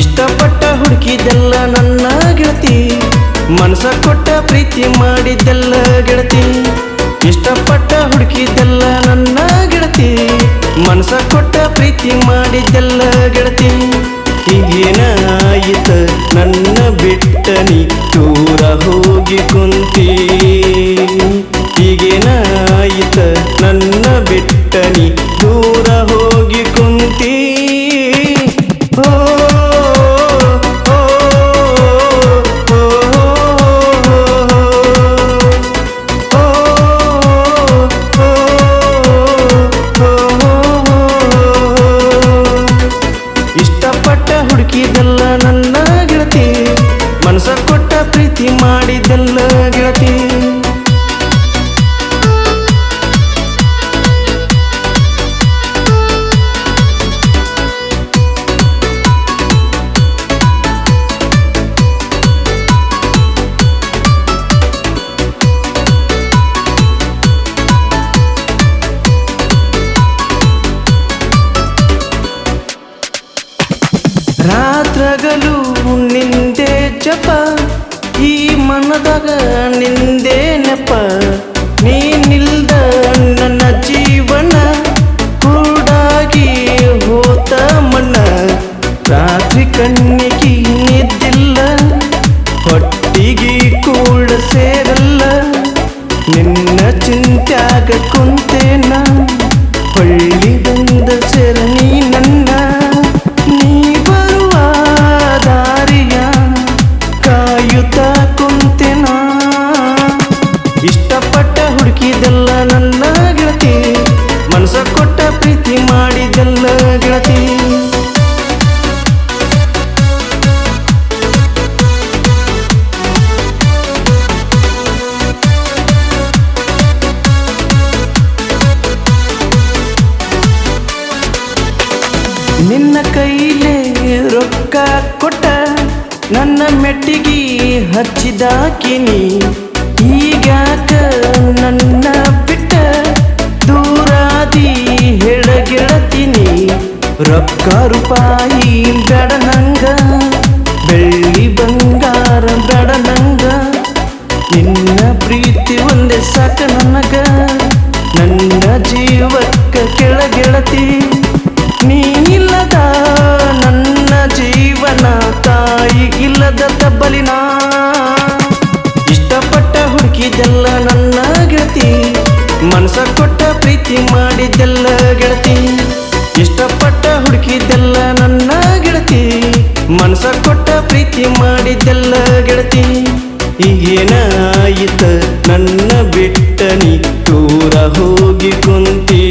ಇಷ್ಟಪಟ್ಟ ಹುಡುಕಿದೆಲ್ಲ ನನ್ನ ಗೆಳತಿ, ಮನಸ ಕೊಟ್ಟ ಪ್ರೀತಿ ಮಾಡಿದ್ದೆಲ್ಲ ಗೆಳತಿ. ಇಷ್ಟಪಟ್ಟ ಹುಡುಕಿದೆಲ್ಲ ನನ್ನ ಗೆಳತಿ, ಮನಸ ಕೊಟ್ಟ ಪ್ರೀತಿ ಮಾಡಿದ್ದೆಲ್ಲ ಗೆಳತಿ. ಈಗೇನಾಯಿತ ನನ್ನ ಬಿಟ್ಟ ನೀ ದೂರ ಹೋಗಿ ಕುಂತಿ. ಈಗೇನಾಯಿತ ನನ್ನ ಬಿಟ್ಟ ನೀ ದೂರ ಹೋಗಿ ಕುಂತಿ. ಇಷ್ಟಪಟ್ಟ ಹುಡುಕಿದೆಲ್ಲ ನನ್ನ ಗೆಳತಿ, ಮನಸ ಕೊಟ್ಟ ಪ್ರೀತಿ ಮಾಡಿದ್ದೆಲ್ಲ ಗೆಳತಿ. ರಾತ್ರಗಲು ನಿಂದೆ ಜಪ, ಈ ಮನದಾಗ ನಿಂದೆ ನೆಪ. ನೀನಿಲ್ದ ನನ್ನ ಜೀವನ ಕೂಡಾಗಿ ಹೋತ ಮಣ್ಣ. ರಾತ್ರಿ ಕಣ್ಣಿಗೆ ನಿದ್ದಿಲ್ಲ, ಹೊಟ್ಟಿಗೆ ಕೂಡ ಸೇರಲ್ಲ. ನಿನ್ನ ಚಿಂತ್ಯಾಗ ಕುಂತೇನ, ಹೊಳ್ಳಿ ಬಂದ ಸೇರ ನೀ ನನ್ನ. ನೀ ಬರುವ ದಾರಿಯ ಕಾಯುತ್ತ ಕುಂತೆನ. ಇಷ್ಟಪಟ್ಟ ಹುಡುಕಿದೆಲ್ಲ ನನ್ನ ಗೆಳತಿ, ಮನಸ ಕೊಟ್ಟ ಪ್ರೀತಿ ಮಾಡಿದೆಲ್ಲ ಗೆಳತಿ. ನಿನ್ನ ಕೈಲೇ ರೊಕ್ಕ ಕೊಟ್ಟ ನನ್ನ ಮೆಟ್ಟಿಗೆ ಹಚ್ಚಿದಾಕಿನಿ. ಈಗ್ಯಾಕ ನನ್ನ ಬಿಟ್ಟ ದೂರಾದಿ ಹೇಳ ಗೆಳತೀನಿ. ರೊಕ್ಕ ರೂಪಾಯಿ ಬೇಡ ನಂಗ, ಬೆಳ್ಳಿ ಬಂಗಾರ ಬೇಡ ನಂಗ. ನಿನ್ನ ಪ್ರೀತಿ ಒಂದೇ ಸಾಕ ನನಗ, ನನ್ನ ಜೀವಕ್ಕ ಕೆಳ ಗೆಳತಿ. ನೀನಿಲ್ಲದ ನನ್ನ ಜೀವನ ತಾಯಿಗಿಲ್ಲದ ತಬ್ಬಲಿನ. ಇಷ್ಟಪಟ್ಟ ಹುಡುಕಿದೆಲ್ಲ ನನ್ನ ಗೆಳತಿ, ಮನಸ ಕೊಟ್ಟ ಪ್ರೀತಿ ಮಾಡಿದ್ದೆಲ್ಲ ಗೆಳತಿ. ಇಷ್ಟಪಟ್ಟ ಹುಡುಕಿದೆಲ್ಲ ನನ್ನ ಗೆಳತಿ, ಮನಸ ಕೊಟ್ಟ ಪ್ರೀತಿ ಮಾಡಿದ್ದೆಲ್ಲ ಗೆಳತಿ. ಈಗೇನಾಯಿತ ನನ್ನ ಬಿಟ್ಟ ನೀ ದೂರ ಹೋಗಿ ಕುಂತಿ.